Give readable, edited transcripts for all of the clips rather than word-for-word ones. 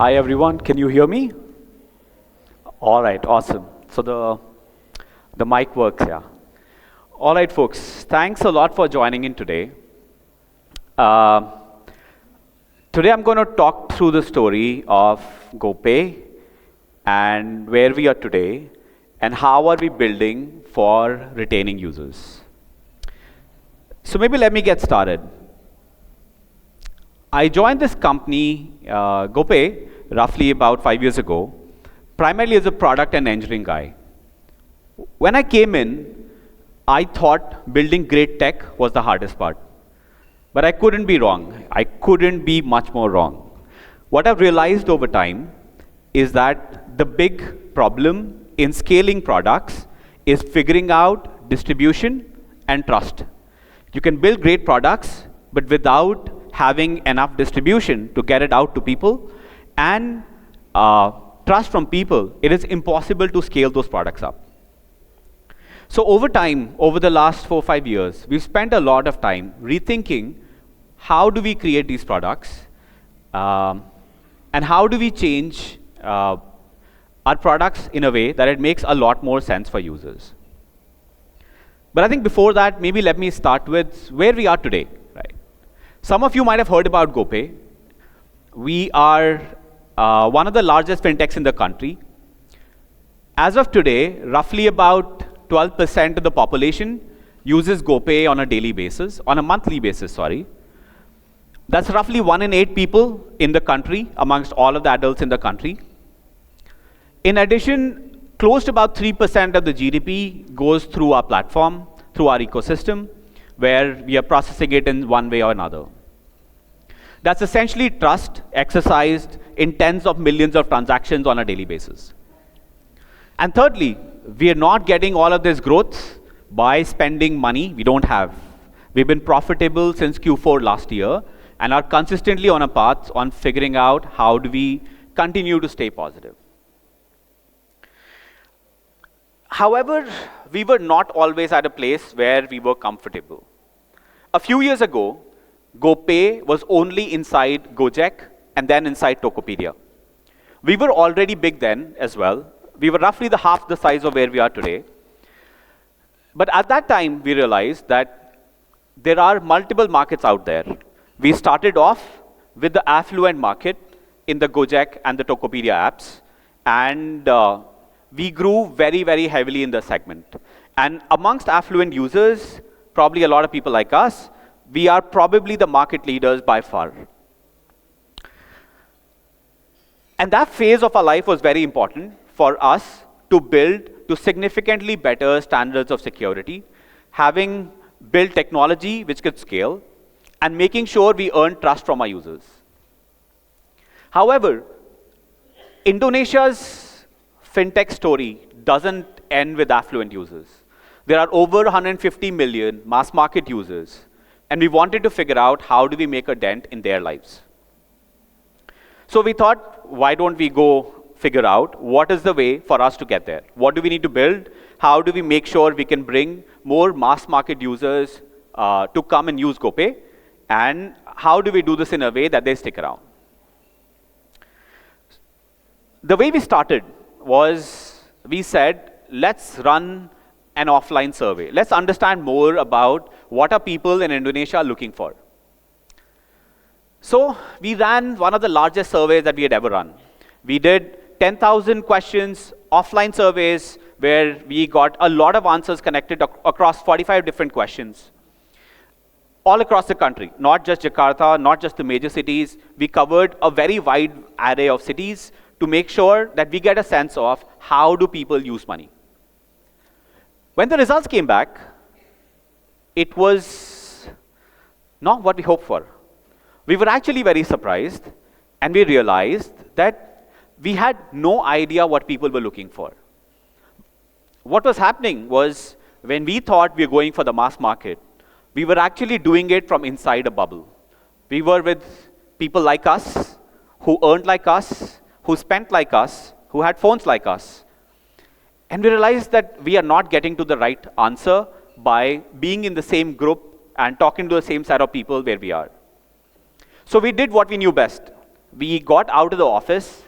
Hi everyone, can you hear me? All right, awesome. So the mic works, yeah. All right, folks, thanks a lot for joining in today. Uh, Today I'm going to talk through the story of GoPay and where we are today and how are we building for retaining users. So maybe let me get started. I joined this company, GoPay, roughly about 5 years ago, primarily as a product and engineering guy. When I came in, I thought building great tech was the hardest part. But I couldn't be wrong. I couldn't be much more wrong. What I've realized over time is that the big problem in scaling products is figuring out distribution and trust. You can build great products, but without having enough distribution to get it out to people and trust from people, it is impossible to scale those products up. So over time, over the last 4 or 5 years, we've spent a lot of time rethinking how do we create these products and how do we change our products in a way that it makes a lot more sense for users. But I think before that, maybe let me start with where we are today. Right? Some of you might have heard about GoPay. We are one of the largest fintechs in the country. As of today, roughly about 12% of the population uses GoPay on a daily basis, on a monthly basis, sorry. That's roughly 1 in 8 people in the country, amongst all of the adults in the country. In addition, close to about 3% of the GDP goes through our platform, through our ecosystem, where we are processing it in one way or another. That's essentially trust exercised in tens of millions of transactions on a daily basis. And thirdly, we are not getting all of this growth by spending money we don't have. We've been profitable since Q4 last year and are consistently on a path on figuring out how do we continue to stay positive. However, we were not always at a place where we were comfortable. A few years ago, GoPay was only inside Gojek and then inside Tokopedia. We were already big then as well. We were roughly half the size of where we are today. But at that time, we realized that there are multiple markets out there. We started off with the affluent market in the Gojek and the Tokopedia apps, and we grew very, very heavily in the segment. And amongst affluent users, probably a lot of people like us, we are probably the market leaders by far. And that phase of our life was very important for us to build to significantly better standards of security, having built technology which could scale, and making sure we earn trust from our users. However, Indonesia's fintech story doesn't end with affluent users. There are over 150 million mass market users, and we wanted to figure out how do we make a dent in their lives. So we thought, why don't we go figure out what is the way for us to get there? What do we need to build? How do we make sure we can bring more mass market users to come and use GoPay? And how do we do this in a way that they stick around? The way we started was we said, let's run an offline survey. Let's understand more about what are people in Indonesia looking for. So we ran one of the largest surveys that we had ever run. We did 10,000 questions, offline surveys, where we got a lot of answers connected across 45 different questions. All across the country, not just Jakarta, not just the major cities. We covered a very wide array of cities to make sure that we get a sense of how do people use money. When the results came back, it was not what we hoped for. We were actually very surprised, and we realized that we had no idea what people were looking for. What was happening was when we thought we were going for the mass market, we were actually doing it from inside a bubble. We were with people like us, who earned like us, who spent like us, who had phones like us. And we realized that we are not getting to the right answer by being in the same group and talking to the same set of people where we are. So we did what we knew best. we got out of the office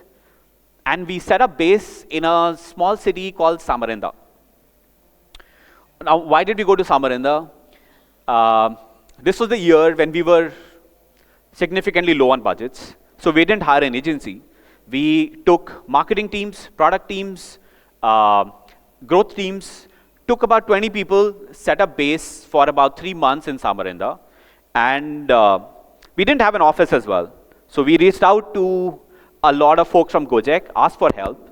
and we set up base in a small city called Samarinda. Now, why did we go to Samarinda? This was the year when we were significantly low on budgets, so we didn't hire an agency. We took marketing teams, product teams, growth teams, took about 20 people, set up base for about 3 months in Samarinda, and we didn't have an office as well. So we reached out to a lot of folks from Gojek, asked for help,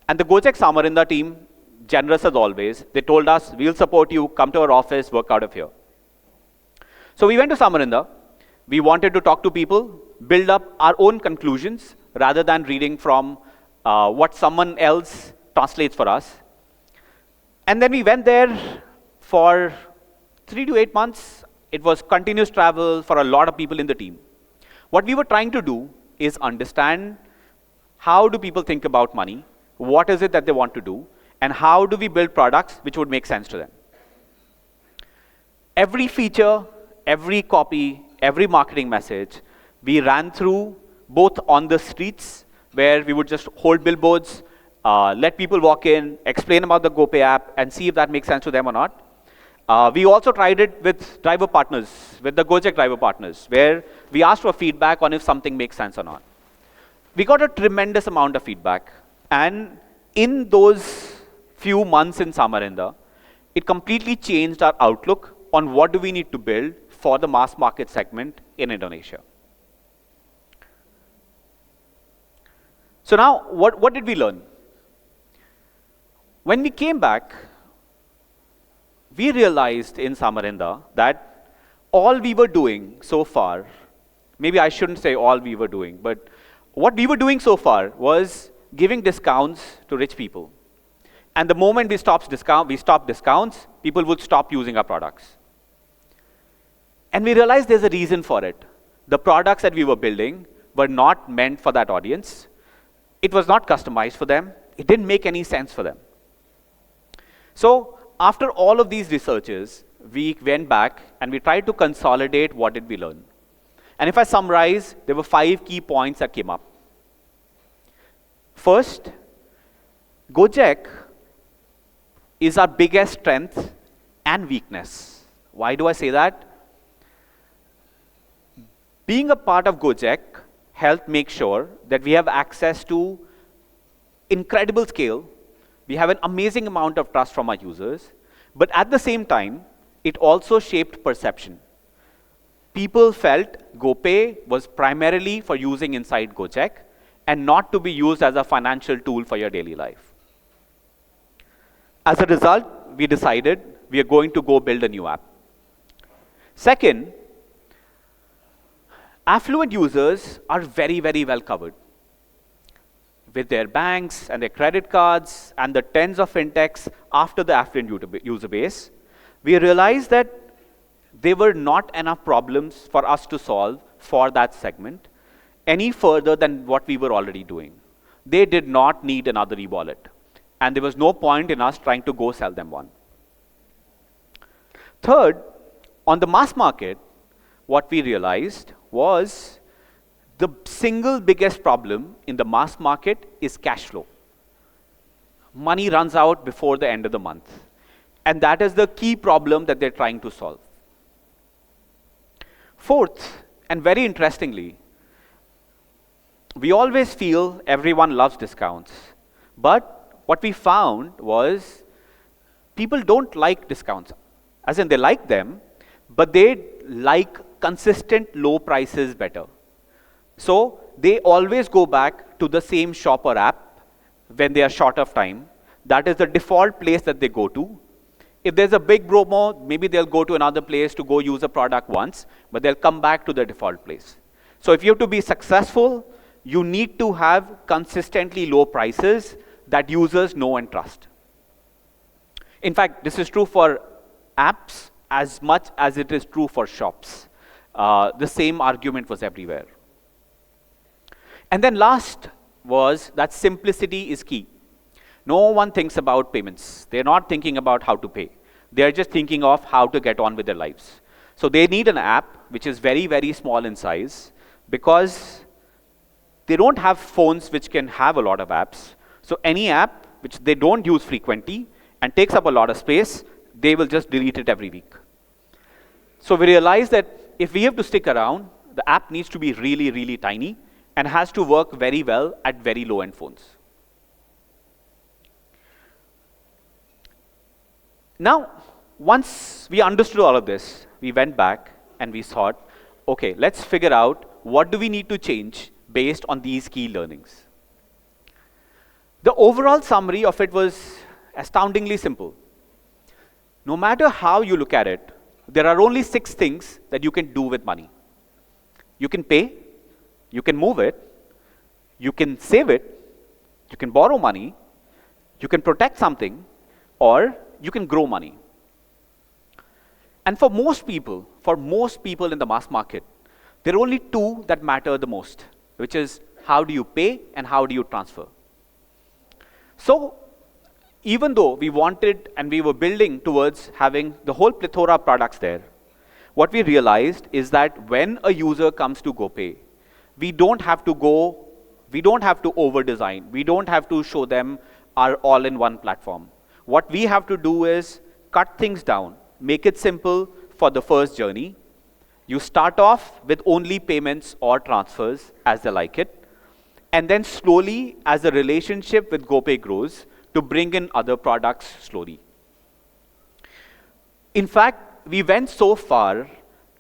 and the Gojek Samarinda team, generous as always, they told us, we'll support you, come to our office, work out of here. So we went to Samarinda. We wanted to talk to people, build up our own conclusions, rather than reading from what someone else translates for us. And then we went there for 3 to 8 months. It was continuous travel for a lot of people in the team. What we were trying to do is understand how do people think about money, what is it that they want to do, and how do we build products which would make sense to them. Every feature, every copy, every marketing message, we ran through both on the streets, where we would just hold billboards, let people walk in, explain about the GoPay app, and see if that makes sense to them or not. We also tried it with driver partners, with the Gojek driver partners, where we asked for feedback on if something makes sense or not. We got a tremendous amount of feedback, and in those few months in Samarinda, it completely changed our outlook on what do we need to build for the mass market segment in Indonesia. So now, what did we learn? When we came back, we realized in Samarinda that all we were doing so far, maybe I shouldn't say all we were doing, but what we were doing so far was giving discounts to rich people. And the moment we stopped discounts, people would stop using our products. And we realized there's a reason for it. The products that we were building were not meant for that audience. It was not customized for them. It didn't make any sense for them. So after all of these researches, we went back and we tried to consolidate what did we learn. And if I summarize, there were 5 key points that came up. First, Gojek is our biggest strength and weakness. Why do I say that? Being a part of Gojek helped make sure that we have access to incredible scale. We have an amazing amount of trust from our users. But at the same time, it also shaped perception. People felt GoPay was primarily for using inside Gojek and not to be used as a financial tool for your daily life. As a result, we decided we are going to go build a new app. Second, affluent users are very, very well covered. With their banks and their credit cards and the tens of fintechs after the affluent user base, we realized that there were not enough problems for us to solve for that segment any further than what we were already doing. They did not need another e-wallet, and there was no point in us trying to go sell them one. Third, on the mass market, what we realized was the single biggest problem in the mass market is cash flow. Money runs out before the end of the month, and that is the key problem that they're trying to solve. Fourth, and very interestingly, we always feel everyone loves discounts, but what we found was people don't like discounts. As in, they like them, but they like consistent low prices better. So they always go back to the same shop or app when they are short of time. That is the default place that they go to. If there's a big promo, maybe they'll go to another place to go use a product once, but they'll come back to the default place. So if you have to be successful, you need to have consistently low prices that users know and trust. In fact, this is true for apps as much as it is true for shops. The same argument was everywhere. And then last was that simplicity is key. No one thinks about payments. They're not thinking about how to pay. They're just thinking of how to get on with their lives. So they need an app which is very, very small in size, because they don't have phones which can have a lot of apps. So any app which they don't use frequently and takes up a lot of space, they will just delete it every week. So we realized that if we have to stick around, the app needs to be really, really tiny and has to work very well at very low-end phones. Now, once we understood all of this, we went back and we thought, okay, let's figure out what do we need to change based on these key learnings. The overall summary of it was astoundingly simple. No matter how you look at it, there are only 6 things that you can do with money. You can pay, you can move it, you can save it, you can borrow money, you can protect something, or you can grow money. And for most people in the mass market, there are only 2 that matter the most, which is how do you pay and how do you transfer. So even though we wanted and we were building towards having the whole plethora of products there, what we realized is that when a user comes to GoPay, we don't have to over-design. We don't have to show them our all-in-one platform. What we have to do is cut things down, make it simple for the first journey. You start off with only payments or transfers as they like it, and then slowly, as the relationship with GoPay grows, to bring in other products slowly. In fact, we went so far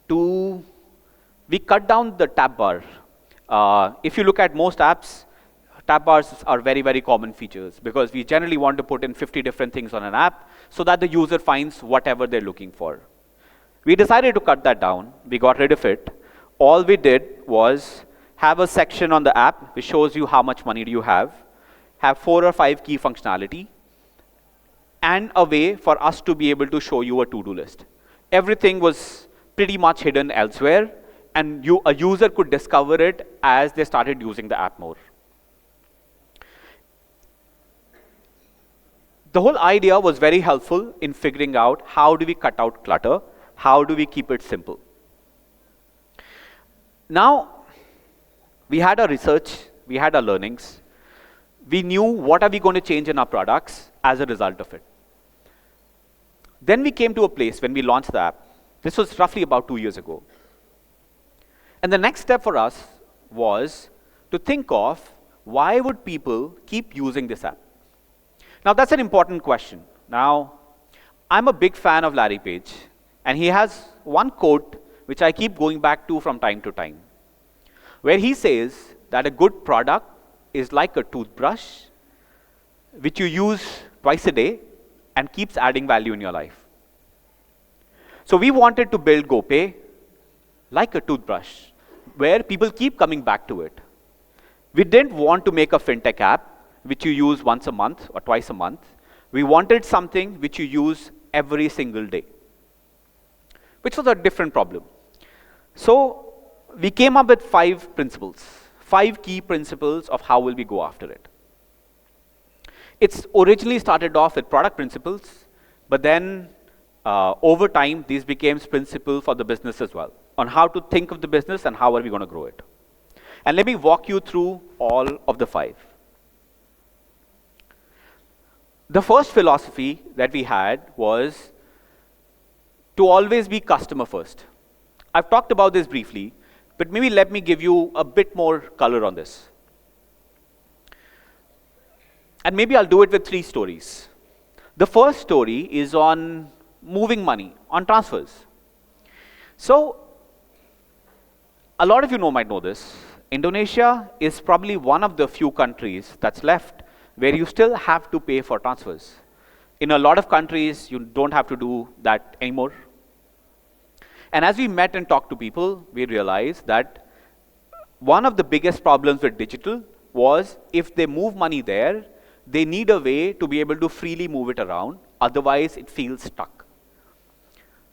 we cut down the tab bar. If you look at most apps, tab bars are very, very common features because we generally want to put in 50 different things on an app so that the user finds whatever they're looking for. We decided to cut that down. We got rid of it. All we did was have a section on the app which shows you how much money do you have 4 or 5 key functionality, and a way for us to be able to show you a to-do list. Everything was pretty much hidden elsewhere, and a user could discover it as they started using the app more. The whole idea was very helpful in figuring out how do we cut out clutter, how do we keep it simple. Now, we had our research, we had our learnings, we knew what are we going to change in our products as a result of it. Then we came to a place when we launched the app. This was roughly about 2 years ago. And the next step for us was to think of why would people keep using this app? Now that's an important question. Now, I'm a big fan of Larry Page, and he has one quote which I keep going back to from time to time, where he says that a good product is like a toothbrush which you use twice a day and keeps adding value in your life. So we wanted to build GoPay like a toothbrush where people keep coming back to it. We didn't want to make a fintech app which you use once a month or twice a month. We wanted something which you use every single day, which was a different problem. So we came up with 5 principles, 5 key principles of how will we go after it. It's originally started off with product principles, but then over time, these became principles for the business as well, on how to think of the business and how are we going to grow it. And let me walk you through all of the 5. The first philosophy that we had was to always be customer first. I've talked about this briefly, but maybe let me give you a bit more color on this. And maybe I'll do it with 3 stories. The first story is on moving money, on transfers. So, a lot of you might know this. Indonesia is probably one of the few countries that's left where you still have to pay for transfers. In a lot of countries, you don't have to do that anymore. And as we met and talked to people, we realized that one of the biggest problems with digital was if they move money there, they need a way to be able to freely move it around. Otherwise, it feels stuck.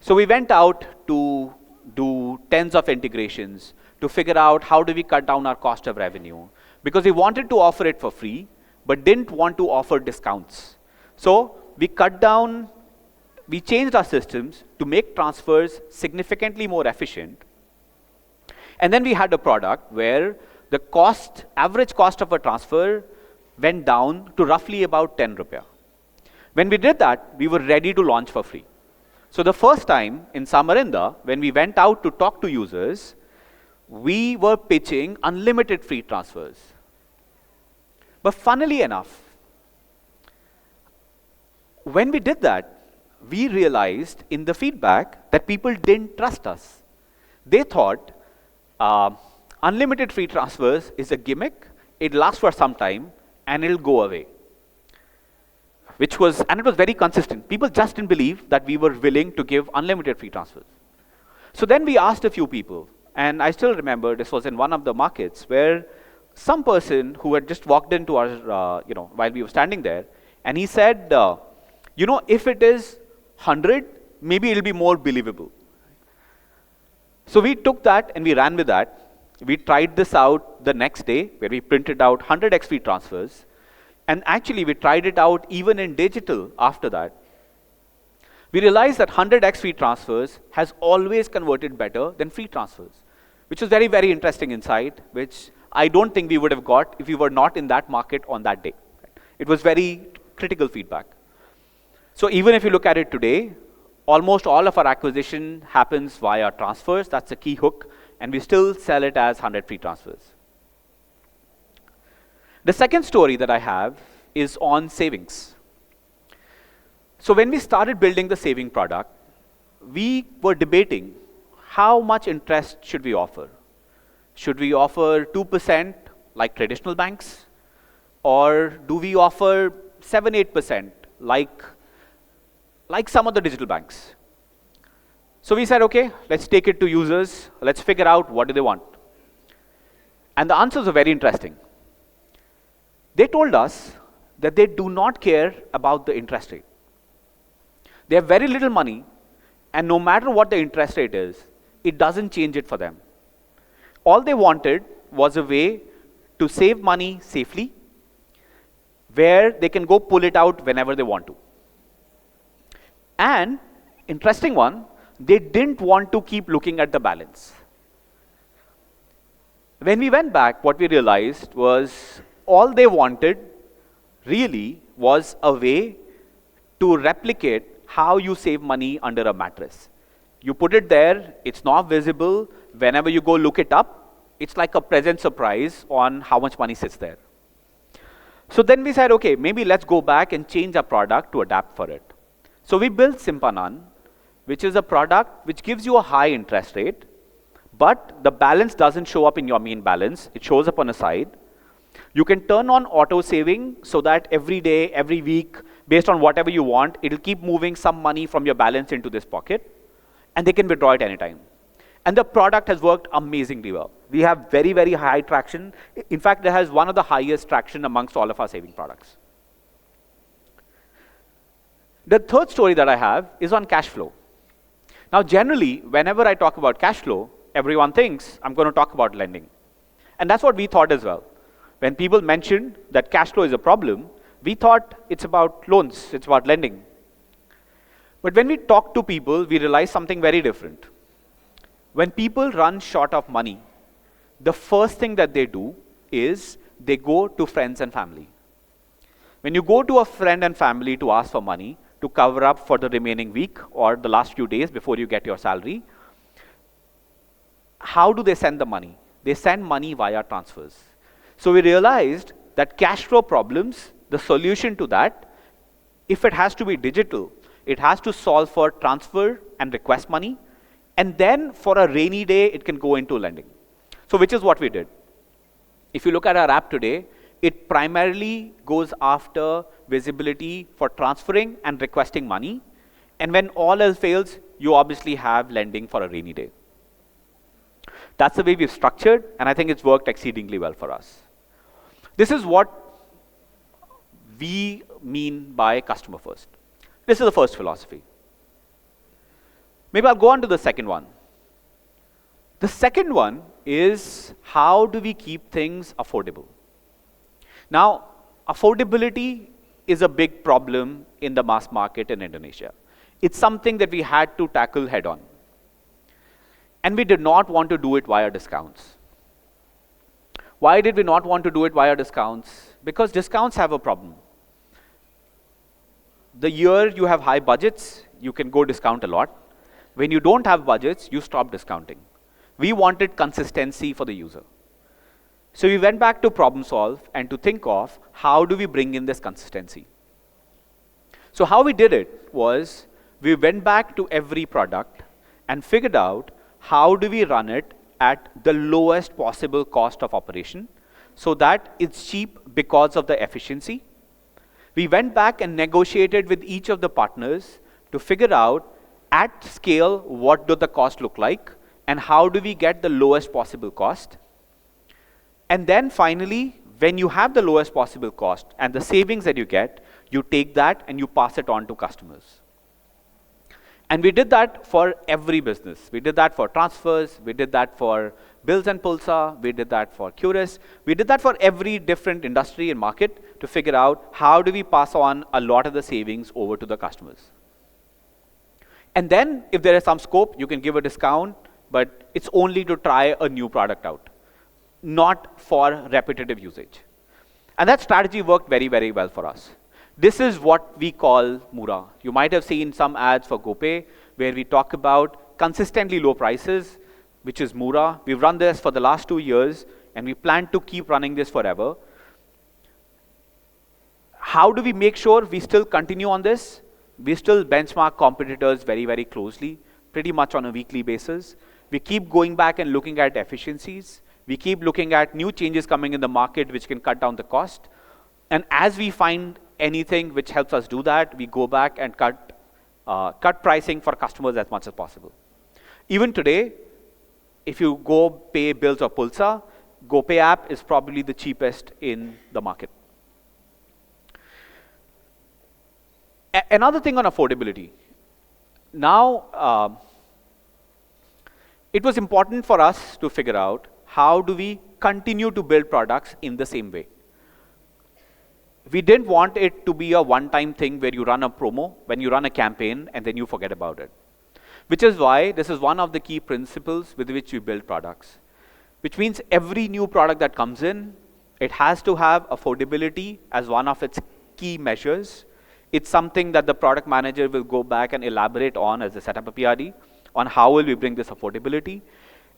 So we went out to do tens of integrations to figure out how do we cut down our cost of revenue. Because we wanted to offer it for free, but didn't want to offer discounts. So we changed our systems to make transfers significantly more efficient. And then we had a product where the average cost of a transfer went down to roughly about 10 rupiah. When we did that, we were ready to launch for free. So the first time in Samarinda, when we went out to talk to users, we were pitching unlimited free transfers. But funnily enough, when we did that, we realized in the feedback that people didn't trust us. They thought unlimited free transfers is a gimmick, it lasts for some time, and it'll go away. And it was very consistent. People just didn't believe that we were willing to give unlimited free transfers. So then we asked a few people, and I still remember this was in one of the markets where some person who had just walked into our, while we were standing there, and he said, if it is 100, maybe it'll be more believable. So we took that and we ran with that. We tried this out the next day where we printed out 100x free transfers. And actually, we tried it out even in digital after that. We realized that 100x free transfers has always converted better than free transfers, which was very, very interesting insight, which I don't think we would have got if we were not in that market on that day. It was very critical feedback. So even if you look at it today, almost all of our acquisition happens via transfers. That's a key hook. And we still sell it as 100 free transfers. The second story that I have is on savings. So when we started building the saving product, we were debating how much interest should we offer. Should we offer 2% like traditional banks? Or do we offer 7-8% like some of the digital banks? So we said, okay, let's take it to users. Let's figure out what do they want. And the answers are very interesting. They told us that they do not care about the interest rate. They have very little money, and no matter what the interest rate is, it doesn't change it for them. All they wanted was a way to save money safely, where they can go pull it out whenever they want to. And, interesting one, they didn't want to keep looking at the balance. When we went back, what we realized was all they wanted really was a way to replicate how you save money under a mattress. You put it there, it's not visible. Whenever you go look it up, it's like a pleasant surprise on how much money sits there. So then we said, okay, maybe let's go back and change our product to adapt for it. So we built Simpanan, which is a product which gives you a high interest rate, but the balance doesn't show up in your main balance. It shows up on a side. You can turn on auto saving so that every day, every week, based on whatever you want, it'll keep moving some money from your balance into this pocket, and they can withdraw it anytime. And the product has worked amazingly well. We have very, very high traction. In fact, it has one of the highest traction amongst all of our saving products. The third story that I have is on cash flow. Now, generally, whenever I talk about cash flow, everyone thinks I'm going to talk about lending. And that's what we thought as well. When people mentioned that cash flow is a problem, we thought it's about loans, it's about lending. But when we talk to people, we realize something very different. When people run short of money, the first thing that they do is they go to friends and family. When you go to a friend and family to ask for money to cover up for the remaining week or the last few days before you get your salary, how do they send the money? They send money via transfers. So we realized that cash flow problems, the solution to that, if it has to be digital, it has to solve for transfer and request money, and then for a rainy day, it can go into lending. So which is what we did. If you look at our app today, it primarily goes after visibility for transferring and requesting money. And when all else fails, you obviously have lending for a rainy day. That's the way we've structured, and I think it's worked exceedingly well for us. This is what we mean by customer first. This is the first philosophy. Maybe I'll go on to the second one. The second one is how do we keep things affordable? Now, affordability is a big problem in the mass market in Indonesia. It's something that we had to tackle head on. And we did not want to do it via discounts. Why did we not want to do it via discounts? Because discounts have a problem. The year you have high budgets, you can go discount a lot. When you don't have budgets, you stop discounting. We wanted consistency for the user. So we went back to problem solve and to think of how do we bring in this consistency. So how we did it was we went back to every product and figured out how do we run it at the lowest possible cost of operation so that it's cheap because of the efficiency. We went back and negotiated with each of the partners to figure out at scale what do the cost look like and how do we get the lowest possible cost. And then finally, when you have the lowest possible cost and the savings that you get, you take that and you pass it on to customers. And we did that for every business. We did that for transfers, we did that for bills and Pulsar, we did that for Curious, we did that for every different industry and market to figure out how do we pass on a lot of the savings over to the customers. And then if there is some scope, you can give a discount, but it's only to try a new product out, not for repetitive usage. And that strategy worked very, very well for us. This is what we call Mura. You might have seen some ads for GoPay where we talk about consistently low prices, which is Mura. We've run this for the last 2 years, and we plan to keep running this forever. How do we make sure we still continue on this? We still benchmark competitors very, very closely, pretty much on a weekly basis. We keep going back and looking at efficiencies. We keep looking at new changes coming in the market which can cut down the cost. And as we find anything which helps us do that, we go back and cut pricing for customers as much as possible. Even today, if you go pay bills or Pulsar, GoPay app is probably the cheapest in the market. Another thing on affordability. Now, it was important for us to figure out how do we continue to build products in the same way. We didn't want it to be a one-time thing where you run a promo, when you run a campaign, and then you forget about it. Which is why this is one of the key principles with which we build products. Which means every new product that comes in, it has to have affordability as one of its key measures. It's something that the product manager will go back and elaborate on as they set up a PRD, on how will we bring this affordability.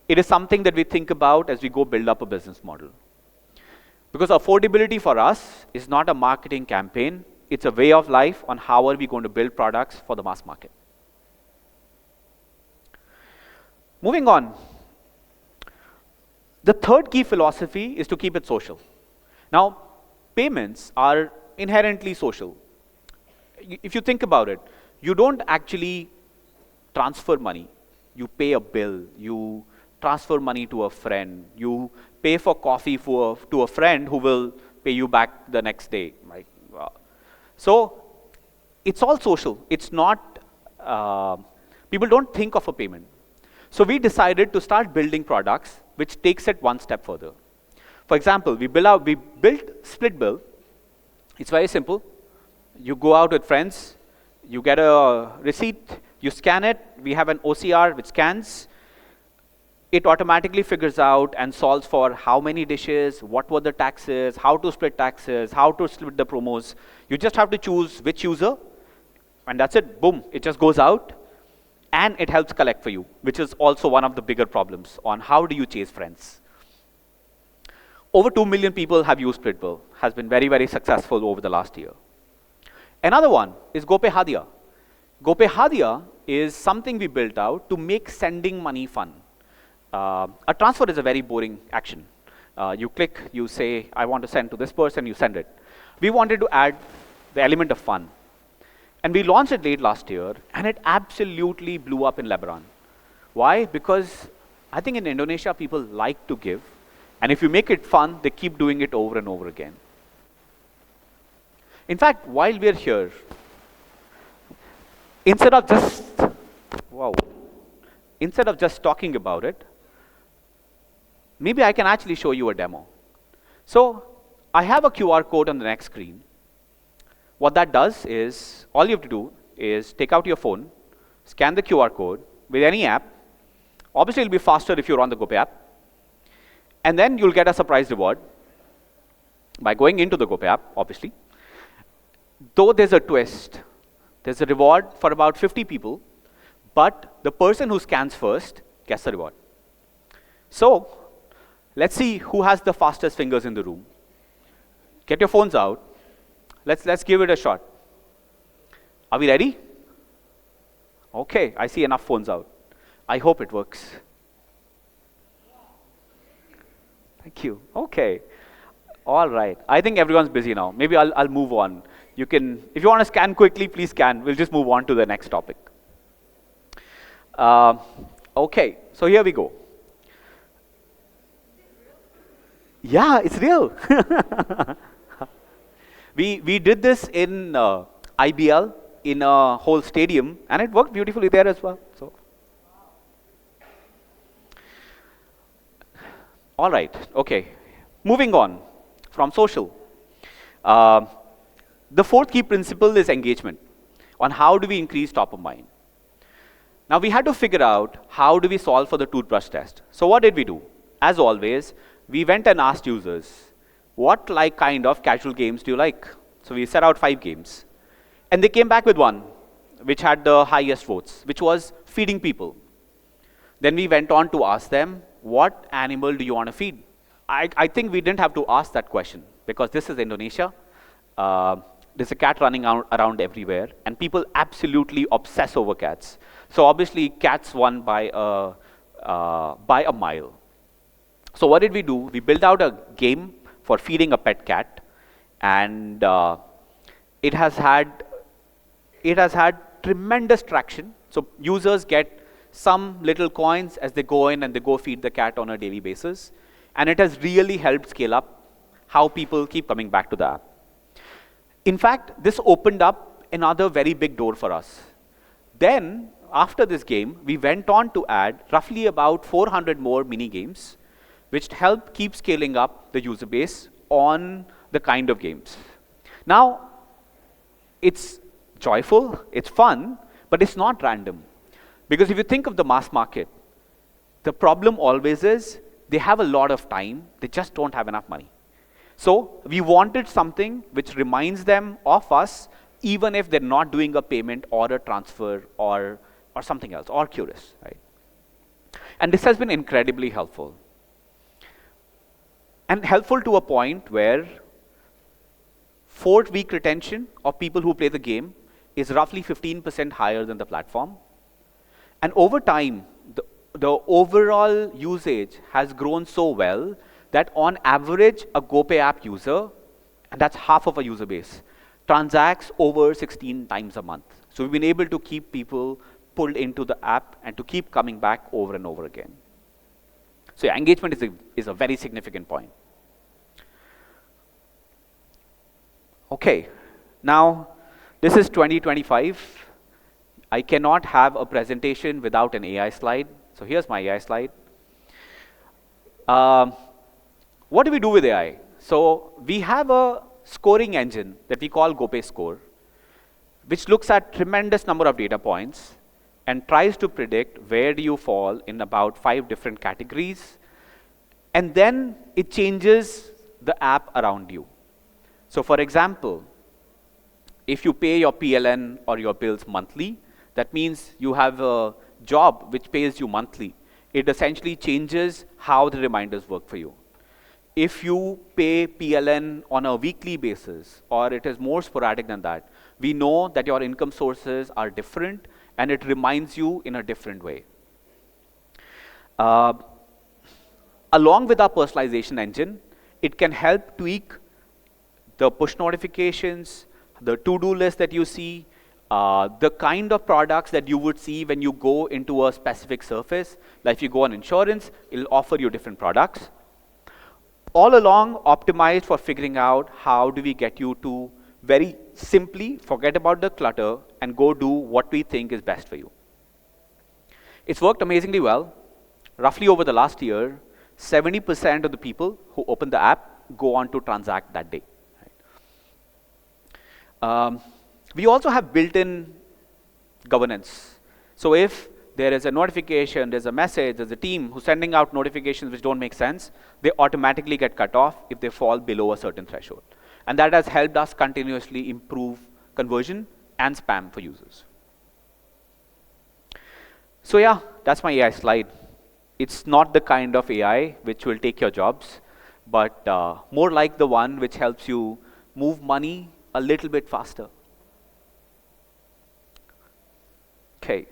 It is something that we think about as we go build up a business model. Because affordability for us is not a marketing campaign, it's a way of life on how are we going to build products for the mass market. Moving on. The third key philosophy is to keep it social. Now, payments are inherently social. If you think about it, you don't actually transfer money. You pay a bill, you transfer money to a friend, you pay for coffee to a friend who will pay you back the next day. Right? So it's all social. It's not, people don't think of a payment. So we decided to start building products which takes it one step further. For example, we built Split Bill. It's very simple. You go out with friends, you get a receipt, you scan it, we have an OCR which scans. It automatically figures out and solves for how many dishes, what were the taxes, how to split taxes, how to split the promos. You just have to choose which user, and that's it, boom, it just goes out, and it helps collect for you, which is also one of the bigger problems on how do you chase friends. Over 2 million people have used Split Bill, has been very, very successful over the last year. Another one is GoPay Hadia. GoPay Hadia is something we built out to make sending money fun. A transfer is a very boring action. You click, you say, I want to send to this person, you send it. We wanted to add the element of fun. And we launched it late last year, and it absolutely blew up in Lebanon. Why? Because I think in Indonesia, people like to give. And if you make it fun, they keep doing it over and over again. In fact, while we're here, instead of just talking about it, maybe I can actually show you a demo. So I have a QR code on the next screen. What that does is, all you have to do is take out your phone, scan the QR code with any app. Obviously, it'll be faster if you're on the GoPay app. And then you'll get a surprise reward by going into the GoPay app, obviously. Though there's a twist, there's a reward for about 50 people, but the person who scans first gets the reward. So let's see who has the fastest fingers in the room. Get your phones out. Let's give it a shot. Are we ready? Okay, I see enough phones out. I hope it works. Thank you. Okay. All right. I think everyone's busy now. Maybe I'll move on. You can, if you want to scan quickly, please scan. We'll just move on to the next topic. Okay, so here we go. Yeah, it's real. we did this in IBL in a whole stadium, and it worked beautifully there as well. So, all right. Okay, moving on from social. The fourth key principle is engagement. On how do we increase top of mind? Now we had to figure out how do we solve for the toothbrush test. So what did we do? As always, we went and asked users, what kind of casual games do you like? So we set out 5 games. And they came back with one, which had the highest votes, which was feeding people. Then we went on to ask them, what animal do you want to feed? I think we didn't have to ask that question, because this is Indonesia. There's a cat running around everywhere, and people absolutely obsess over cats. So obviously, cats won by a mile. So what did we do? We built out a game for feeding a pet cat, and it has had tremendous traction. So users get some little coins as they go in and they go feed the cat on a daily basis, and it has really helped scale up how people keep coming back to the app. In fact, this opened up another very big door for us. Then, after this game, we went on to add roughly about 400 more mini games, which help keep scaling up the user base on the kind of games. Now, it's joyful, it's fun, but it's not random. Because if you think of the mass market, the problem always is they have a lot of time, they just don't have enough money. So we wanted something which reminds them of us, even if they're not doing a payment or a transfer or something else, or curious, right? And this has been incredibly helpful. And helpful to a point where 4th-week retention of people who play the game is roughly 15% higher than the platform. And over time, the overall usage has grown so well that on average, a GoPay app user, and that's half of a user base, transacts over 16 times a month. So we've been able to keep people pulled into the app and to keep coming back over and over again. So yeah, engagement is a very significant point. Okay, now this is 2025. I cannot have a presentation without an AI slide. So here's my AI slide. What do we do with AI? So we have a scoring engine that we call GoPay Score, which looks at tremendous number of data points and tries to predict where do you fall in about 5 different categories. And then it changes the app around you. So for example, if you pay your PLN or your bills monthly, that means you have a job which pays you monthly. It essentially changes how the reminders work for you. If you pay PLN on a weekly basis, or it is more sporadic than that, we know that your income sources are different, and it reminds you in a different way. Along with our personalization engine, it can help tweak the push notifications, the to-do list that you see, the kind of products that you would see when you go into a specific surface. Like if you go on insurance, it'll offer you different products. All along optimized for figuring out how do we get you to very simply forget about the clutter and go do what we think is best for you. It's worked amazingly well. Roughly over the last year, 70% of the people who open the app go on to transact that day. We also have built-in governance. So if there is a notification, there's a message, there's a team who's sending out notifications which don't make sense, they automatically get cut off if they fall below a certain threshold. And that has helped us continuously improve conversion and spam for users. So yeah, that's my AI slide. It's not the kind of AI which will take your jobs, but more like the one which helps you move money a little bit faster. Okay.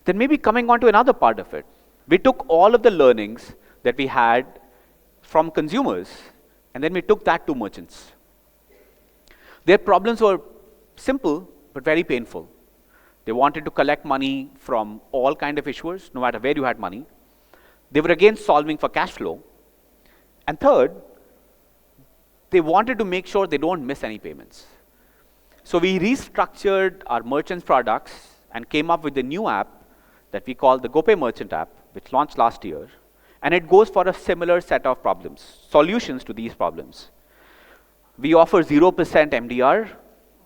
Then maybe coming on to another part of it. We took all of the learnings that we had from consumers, and then we took that to merchants. Their problems were simple, but very painful. They wanted to collect money from all kind of issuers, no matter where you had money. They were again solving for cash flow. And third, they wanted to make sure they don't miss any payments. So we restructured our merchants products and came up with a new app that we call the GoPay Merchant app, which launched last year. And it goes for a similar set of problems, solutions to these problems. We offer 0% MDR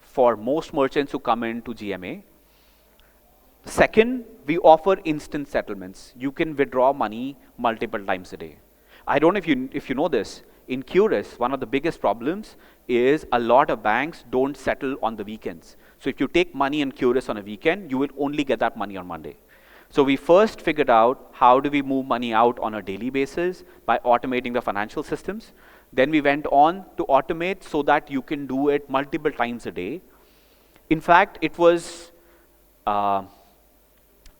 for most merchants who come into GMA. Second, we offer instant settlements. You can withdraw money multiple times a day. I don't know if you know this. In Curus, one of the biggest problems is a lot of banks don't settle on the weekends. So if you take money in Curus on a weekend, you will only get that money on Monday. So we first figured out how do we move money out on a daily basis by automating the financial systems. Then we went on to automate so that you can do it multiple times a day. In fact, it was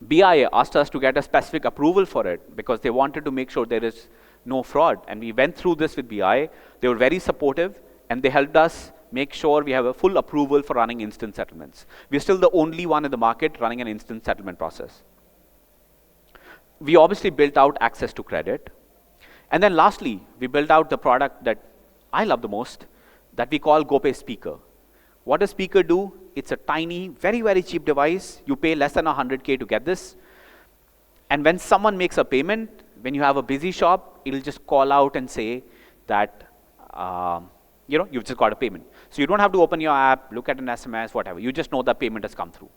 BIA asked us to get a specific approval for it because they wanted to make sure there is no fraud. And we went through this with BI. They were very supportive, and they helped us make sure we have a full approval for running instant settlements. We're still the only one in the market running an instant settlement process. We obviously built out access to credit. And then lastly, we built out the product that I love the most, that we call GoPay Speaker. What does Speaker do? It's a tiny, very, very cheap device. You pay less than 100K to get this. And when someone makes a payment, when you have a busy shop, it'll just call out and say that, you've just got a payment. So you don't have to open your app, look at an SMS, whatever. You just know that payment has come through.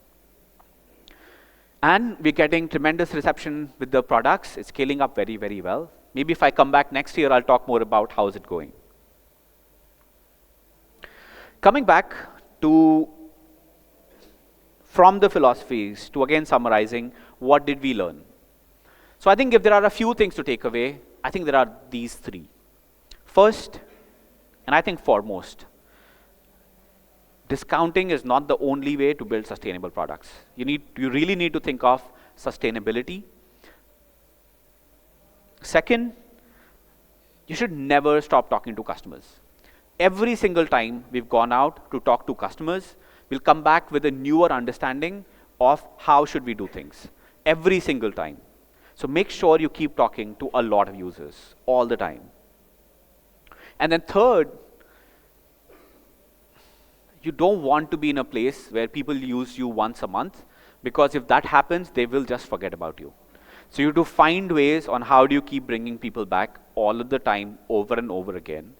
And we're getting tremendous reception with the products. It's scaling up very, very well. Maybe if I come back next year, I'll talk more about how is it going. Coming back to from the philosophies to again summarizing, what did we learn? So I think if there are a few things to take away, I think there are these three. First, and I think foremost, discounting is not the only way to build sustainable products. You really need to think of sustainability. Second, you should never stop talking to customers. Every single time we've gone out to talk to customers, we'll come back with a newer understanding of how should we do things. Every single time. So make sure you keep talking to a lot of users all the time. And then third, you don't want to be in a place where people use you once a month, because if that happens, they will just forget about you. So you have to find ways on how do you keep bringing people back all of the time, over and over again.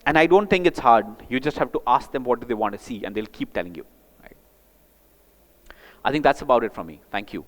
And I don't think it's hard. You just have to ask them what do they want to see, and they'll keep telling you. Right? I think that's about it from me. Thank you.